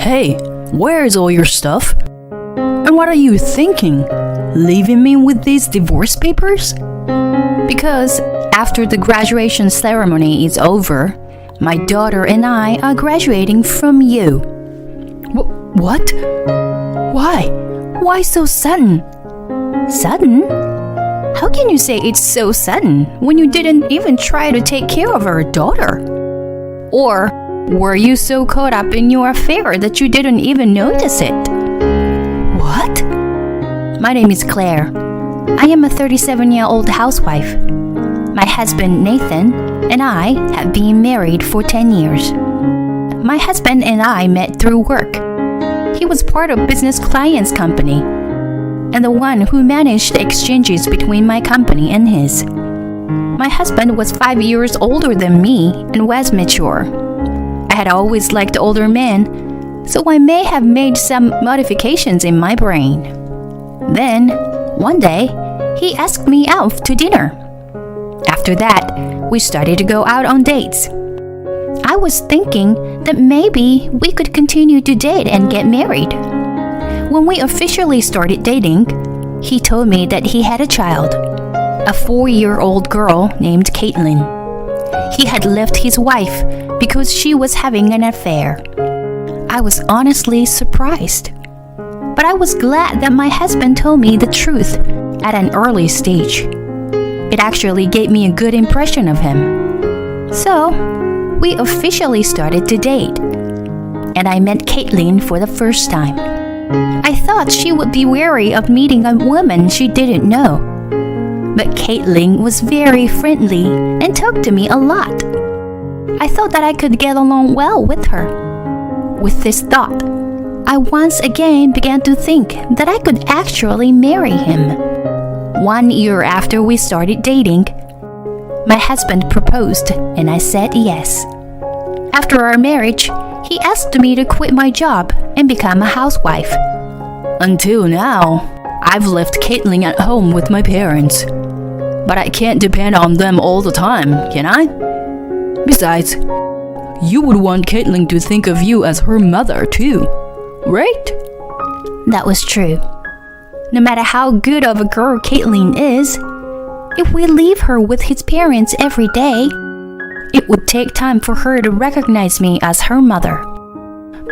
Hey, where's all your stuff? And what are you thinking? Leaving me with these divorce papers? Because after the graduation ceremony is over, my daughter and I are graduating from you. What? Why? Why so sudden? Sudden? How can you say it's so sudden when you didn't even try to take care of our daughter? Or were you so caught up in your affair that you didn't even notice it? What? My name is Claire. I am a 37-year-old housewife. My husband, Nathan, and I have been married for 10 years. My husband and I met through work. He was part of business client's company, and the one who managed the exchanges between my company and his. My husband was 5 years older than me and was mature. I had always liked older men, so I may have made some modifications in my brain. Then, one day, he asked me out to dinner. After that, we started to go out on dates. I was thinking that maybe we could continue to date and get married. When we officially started dating, he told me that he had a child, a 4-year-old girl named Caitlin. He had left his wife because she was having an affair. I was honestly surprised. But I was glad that my husband told me the truth at an early stage. It actually gave me a good impression of him. So, we officially started to date. And I met Caitlin for the first time. I thought she would be wary of meeting a woman she didn't know. But Caitlin was very friendly and talked to me a lot. I thought that I could get along well with her. With this thought, I once again began to think that I could actually marry him. 1 year after we started dating, my husband proposed and I said yes. After our marriage, he asked me to quit my job and become a housewife. Until now, I've left Caitlin at home with my parents. But I can't depend on them all the time, can I? Besides, you would want Caitlin to think of you as her mother too, right? That was true. No matter how good of a girl Caitlin is, if we leave her with his parents every day, it would take time for her to recognize me as her mother.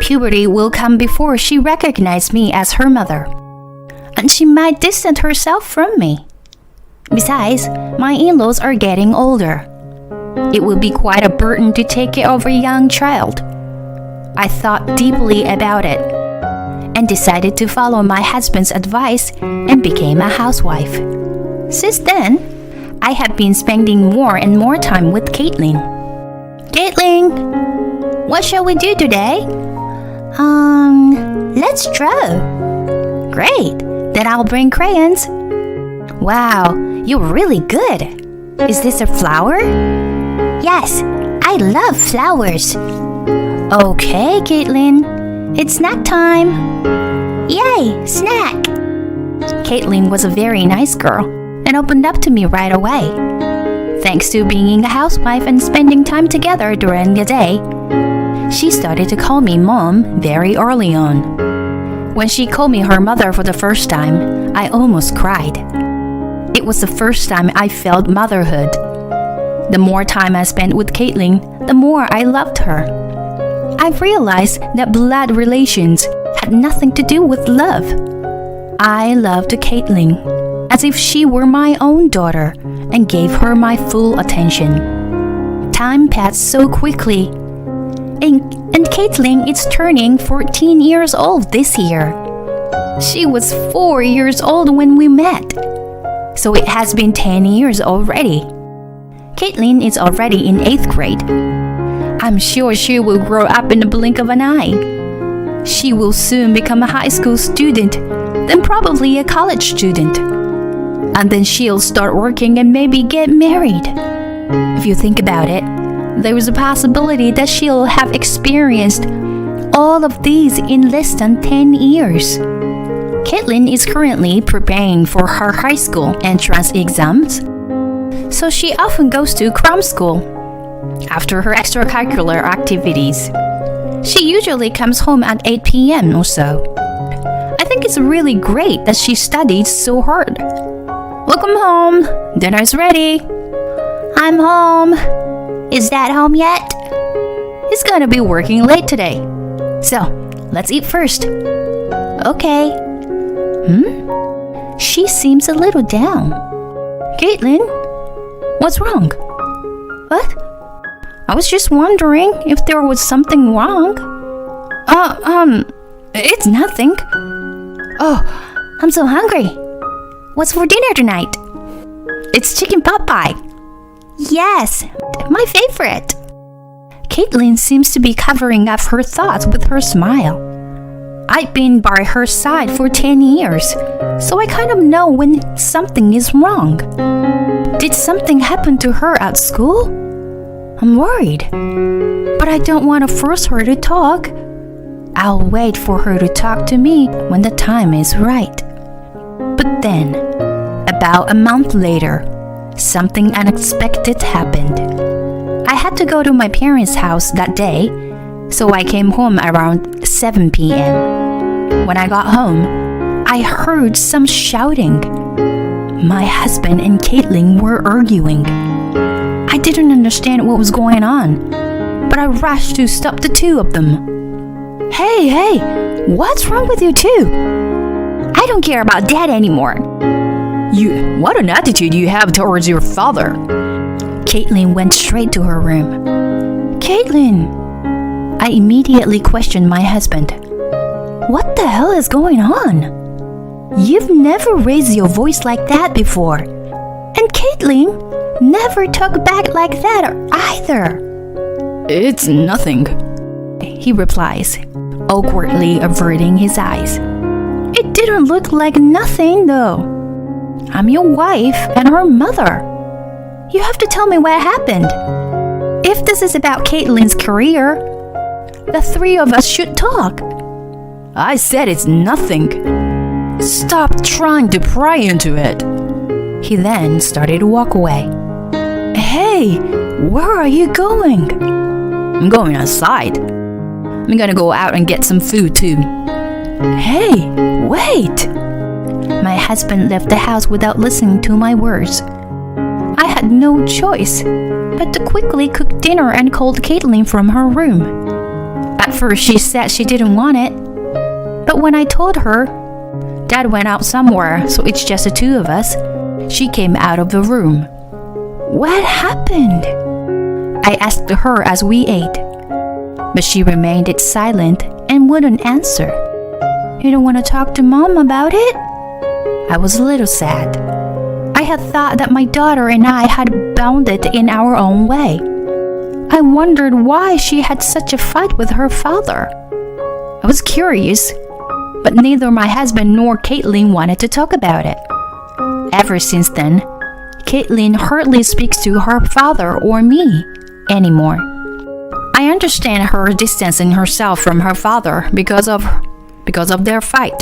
Puberty will come before she recognizes me as her mother, and she might distance herself from me. Besides, my in-laws are getting older. It would be quite a burden to take care of a young child. I thought deeply about it and decided to follow my husband's advice and became a housewife. Since then, I have been spending more and more time with Caitlin. Caitlin, what shall we do today? Let's draw. Great, then I'll bring crayons. Wow, you're really good. Is this a flower? Yes, I love flowers. Okay, Caitlin, it's snack time. Yay, snack! Caitlin was a very nice girl and opened up to me right away. Thanks to being a housewife and spending time together during the day, she started to call me Mom very early on. When she called me her mother for the first time, I almost cried. It was the first time I felt motherhood. The more time I spent with Caitlin, the more I loved her. I realized that blood relations had nothing to do with love. I loved Caitlin as if she were my own daughter and gave her my full attention. Time passed so quickly, and Caitlin is turning 14 years old this year. She was 4 years old when we met, so it has been 10 years already. Caitlin is already in 8th grade. I'm sure she will grow up in the blink of an eye. She will soon become a high school student, then probably a college student. And then she'll start working and maybe get married. If you think about it, there is a possibility that she'll have experienced all of these in less than 10 years. Caitlin is currently preparing for her high school entrance exams, so she often goes to cram school after her extracurricular activities. She usually comes home at 8 p.m. or so. I think it's really great that she studied so hard. Welcome home. Dinner's ready. I'm home. Is Dad home yet? He's gonna be working late today. So, let's eat first. Okay. She seems a little down. Caitlin, what's wrong? What? I was just wondering if there was something wrong. It's nothing. Oh, I'm so hungry. What's for dinner tonight? It's chicken pot pie. Yes, my favorite. Caitlin seems to be covering up her thoughts with her smile. I've been by her side for 10 years, so I kind of know when something is wrong. Did something happen to her at school? I'm worried, but I don't want to force her to talk. I'll wait for her to talk to me when the time is right. But then, about a month later, something unexpected happened. I had to go to my parents' house that day, so I came home around 7 p.m. When I got home, I heard some shouting. My husband and Caitlin were arguing. I didn't understand what was going on, but I rushed to stop the two of them. Hey, what's wrong with you two? I don't care about Dad anymore. What an attitude you have towards your father. Caitlin went straight to her room. Caitlin! I immediately questioned my husband. What the hell is going on? You've never raised your voice like that before. And Caitlin never talked back like that either. It's nothing, he replies, awkwardly averting his eyes. It didn't look like nothing though. I'm your wife and her mother. You have to tell me what happened. If this is about Caitlin's career, the three of us should talk. I said it's nothing. Stop trying to pry into it. He then started to walk away. Hey, where are you going? I'm going outside. I'm gonna go out and get some food too. Hey, wait! My husband left the house without listening to my words. I had no choice but to quickly cook dinner and called Caitlin from her room. At first she said she didn't want it, but when I told her Dad went out somewhere, so it's just the two of us, she came out of the room. What happened? I asked her as we ate, but she remained silent and wouldn't answer. You don't want to talk to Mom about it? I was a little sad. I had thought that my daughter and I had bonded in our own way. I wondered why she had such a fight with her father. I was curious, but neither my husband nor Caitlin wanted to talk about it. Ever since then, Caitlin hardly speaks to her father or me anymore. I understand her distancing herself from her father because of their fight.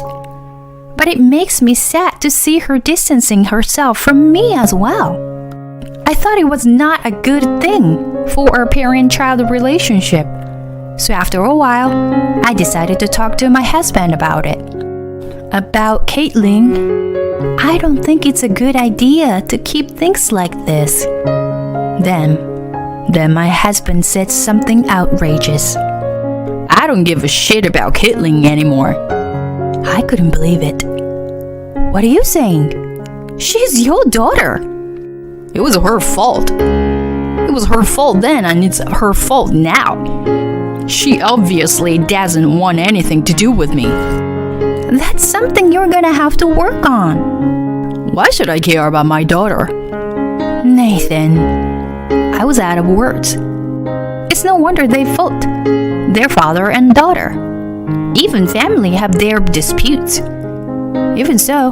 But it makes me sad to see her distancing herself from me as well. I thought it was not a good thing for a parent-child relationship. So after a while, I decided to talk to my husband about it. About Caitlin, I don't think it's a good idea to keep things like this. Then my husband said something outrageous. I don't give a shit about Caitlin anymore. I couldn't believe it. What are you saying? She's your daughter. It was her fault. It was her fault then and it's her fault now. She obviously doesn't want anything to do with me. That's something you're gonna have to work on. Why should I care about my daughter? Nathan, I was out of words. It's no wonder they fought. Their father and daughter. Even family have their disputes. Even so,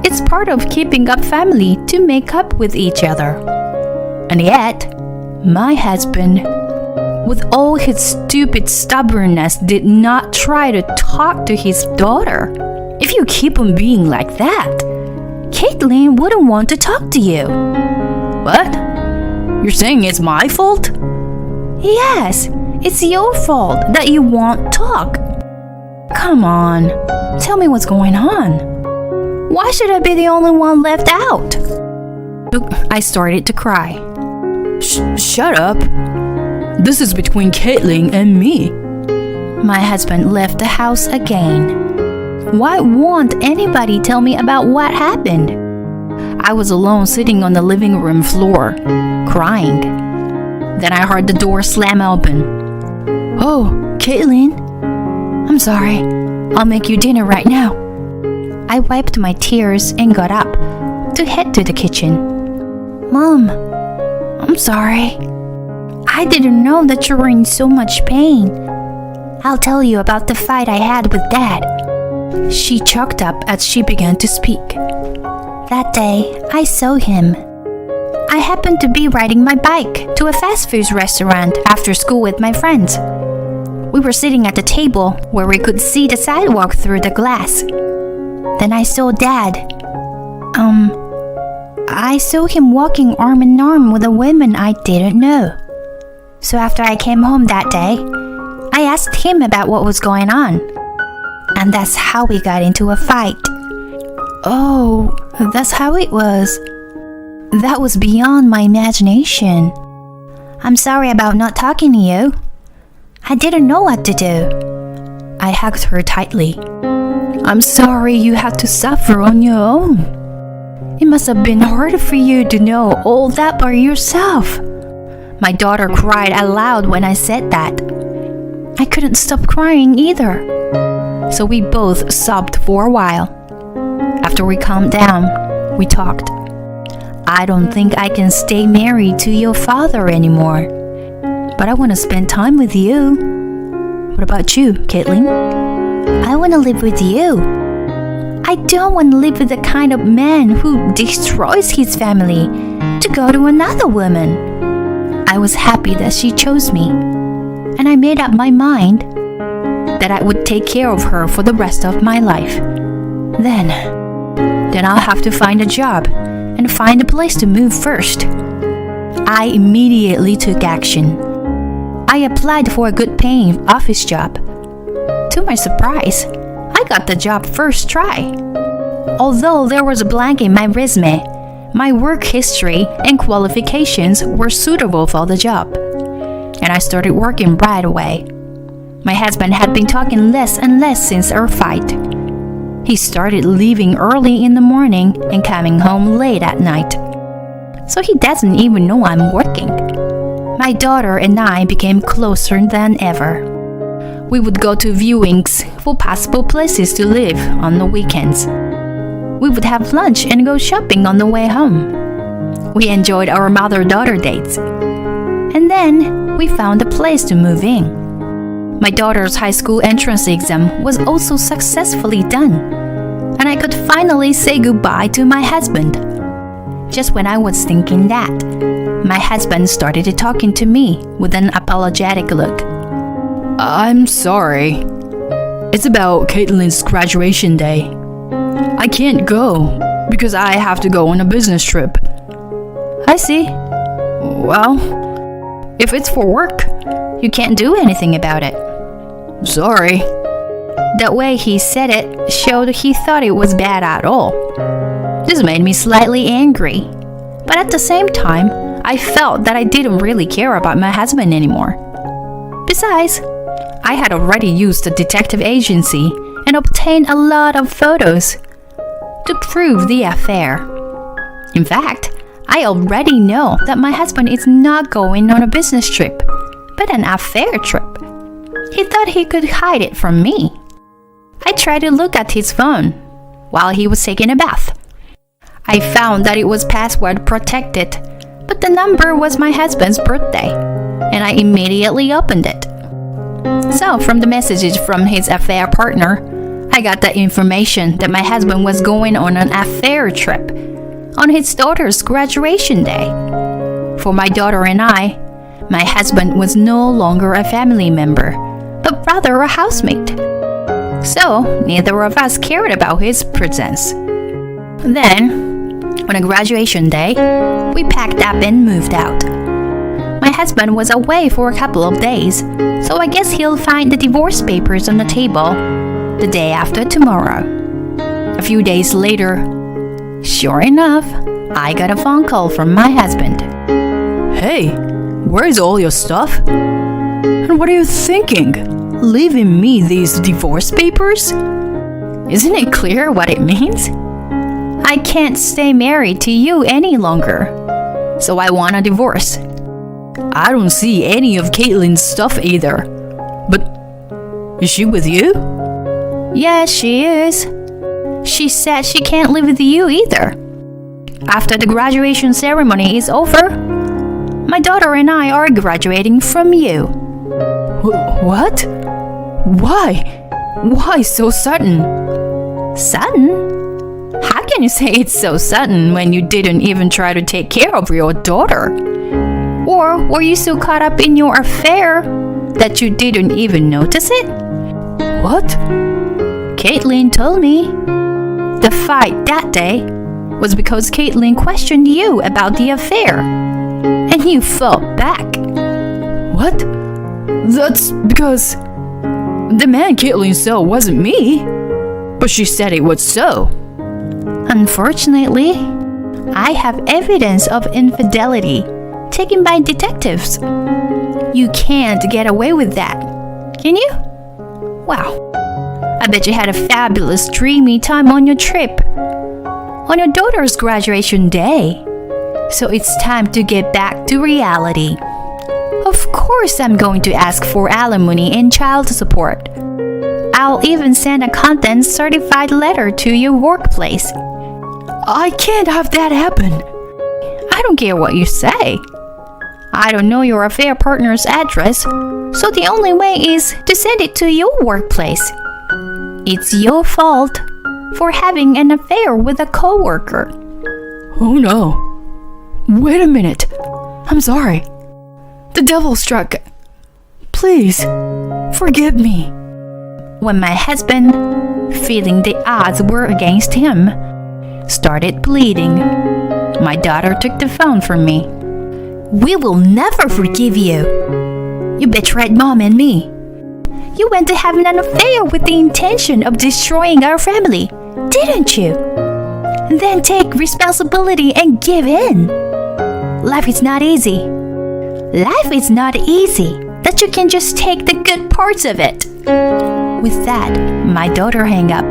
it's part of keeping up family to make up with each other. And yet, my husband, with all his stupid stubbornness, did not try to talk to his daughter. If you keep on being like that, Caitlin wouldn't want to talk to you. What? You're saying it's my fault? Yes, It's your fault that you won't talk. Come on, tell me what's going on. Why should I be the only one left out? I started to cry. Shut up. This is between Caitlin and me. My husband left the house again. Why won't anybody tell me about what happened? I was alone sitting on the living room floor, crying. Then I heard the door slam open. Oh, Caitlin. I'm sorry. I'll make you dinner right now. I wiped my tears and got up to head to the kitchen. Mom, I'm sorry. I didn't know that you were in so much pain. I'll tell you about the fight I had with Dad. She choked up as she began to speak. That day, I saw him. I happened to be riding my bike to a fast food restaurant after school with my friends. We were sitting at the table where we could see the sidewalk through the glass. Then I saw Dad. I saw him walking arm in arm with a woman I didn't know. So after I came home that day, I asked him about what was going on. And that's how we got into a fight. Oh, that's how it was. That was beyond my imagination. I'm sorry about not talking to you. I didn't know what to do. I hugged her tightly. I'm sorry you had to suffer on your own. It must have been hard for you to know all that by yourself. My daughter cried aloud when I said that. I couldn't stop crying either. So we both sobbed for a while. After we calmed down, we talked. I don't think I can stay married to your father anymore. But I want to spend time with you. What about you, Caitlin? I want to live with you. I don't want to live with the kind of man who destroys his family to go to another woman. I was happy that she chose me, and I made up my mind that I would take care of her for the rest of my life. Then I'll have to find a job and find a place to move first. I immediately took action. I applied for a good-paying office job. To my surprise, I got the job first try. Although there was a blank in my resume, my work history and qualifications were suitable for the job, and I started working right away. My husband had been talking less and less since our fight. He started leaving early in the morning and coming home late at night. So he doesn't even know I'm working. My daughter and I became closer than ever. We would go to viewings for possible places to live on the weekends. We would have lunch and go shopping on the way home. We enjoyed our mother-daughter dates. And then we found a place to move in. My daughter's high school entrance exam was also successfully done, and I could finally say goodbye to my husband. Just when I was thinking that, my husband started talking to me with an apologetic look. I'm sorry. It's about Caitlin's graduation day. I can't go because I have to go on a business trip. I see. Well, if it's for work, you can't do anything about it. Sorry. The way he said it showed he thought it was bad at all. This made me slightly angry, but at the same time, I felt that I didn't really care about my husband anymore. Besides, I had already used a detective agency and obtained a lot of photos to prove the affair. In fact, I already know that my husband is not going on a business trip, but an affair trip. He thought he could hide it from me. I tried to look at his phone while he was taking a bath. I found that it was password protected, but the number was my husband's birthday, and I immediately opened it. So, from the messages from his affair partner, I got the information that my husband was going on an affair trip on his daughter's graduation day. For my daughter and I, my husband was no longer a family member, but rather a housemate. So, neither of us cared about his presence. Then, on a graduation day, we packed up and moved out. My husband was away for a couple of days, So I guess he'll find the divorce papers on the table the day after tomorrow. A few days later, sure enough, I got a phone call from my husband. Hey, where's all your stuff? And what are you thinking? Leaving me these divorce papers? Isn't it clear what it means? I can't stay married to you any longer, so I want a divorce. I don't see any of Caitlin's stuff either. But is she with you? Yes, she is. She said she can't live with you either. After the graduation ceremony is over, my daughter and I are graduating from you. What? Why? Why so sudden? Sudden? How can you say it's so sudden when you didn't even try to take care of your daughter? Or were you so caught up in your affair that you didn't even notice it? What? Caitlin told me. The fight that day was because Caitlin questioned you about the affair, and you fought back. What? That's because the man Caitlin saw wasn't me, but she said it was so. Unfortunately, I have evidence of infidelity taken by detectives. You can't get away with that, can you? Wow. I bet you had a fabulous, dreamy time on your trip, on your daughter's graduation day. So it's time to get back to reality. Of course I'm going to ask for alimony and child support. I'll even send a content-certified letter to your workplace. I can't have that happen. I don't care what you say. I don't know your affair partner's address, so the only way is to send it to your workplace. It's your fault for having an affair with a coworker. Oh no. Wait a minute. I'm sorry. The devil struck. Please, forgive me. When my husband, feeling the odds were against him, started bleeding, my daughter took the phone from me. We will never forgive you. You betrayed Mom and me. You went to have an affair with the intention of destroying our family, didn't you? Then take responsibility and give in. Life is not easy. Life is not easy that you can just take the good parts of it. With that, my daughter hung up.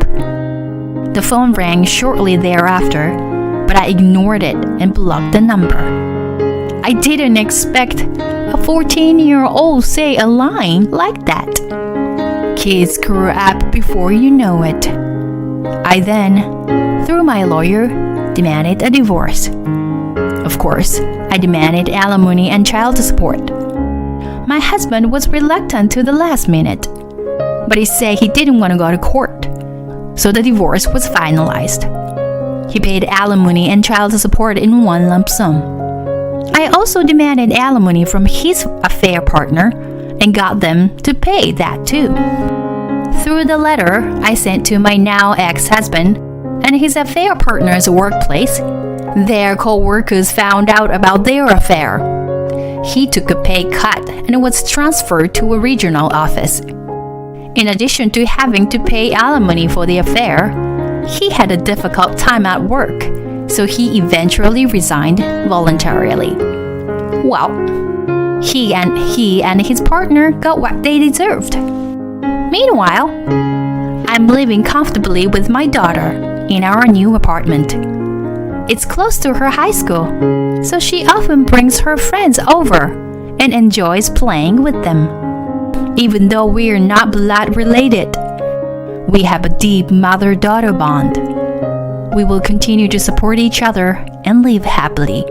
The phone rang shortly thereafter, but I ignored it and blocked the number. I didn't expect a 14-year-old say a line like that. Kids grow up before you know it. I then, through my lawyer, demanded a divorce. Of course, I demanded alimony and child support. My husband was reluctant to the last minute, but he said he didn't want to go to court, so the divorce was finalized. He paid alimony and child support in one lump sum. I also demanded alimony from his affair partner and got them to pay that too. Through the letter I sent to my now ex-husband and his affair partner's workplace, their co-workers found out about their affair. He took a pay cut and was transferred to a regional office. In addition to having to pay alimony for the affair, he had a difficult time at work, so he eventually resigned voluntarily. Well, he and his partner got what they deserved. Meanwhile, I'm living comfortably with my daughter in our new apartment. It's close to her high school, so she often brings her friends over and enjoys playing with them. Even though we're not blood related, we have a deep mother-daughter bond. We will continue to support each other and live happily.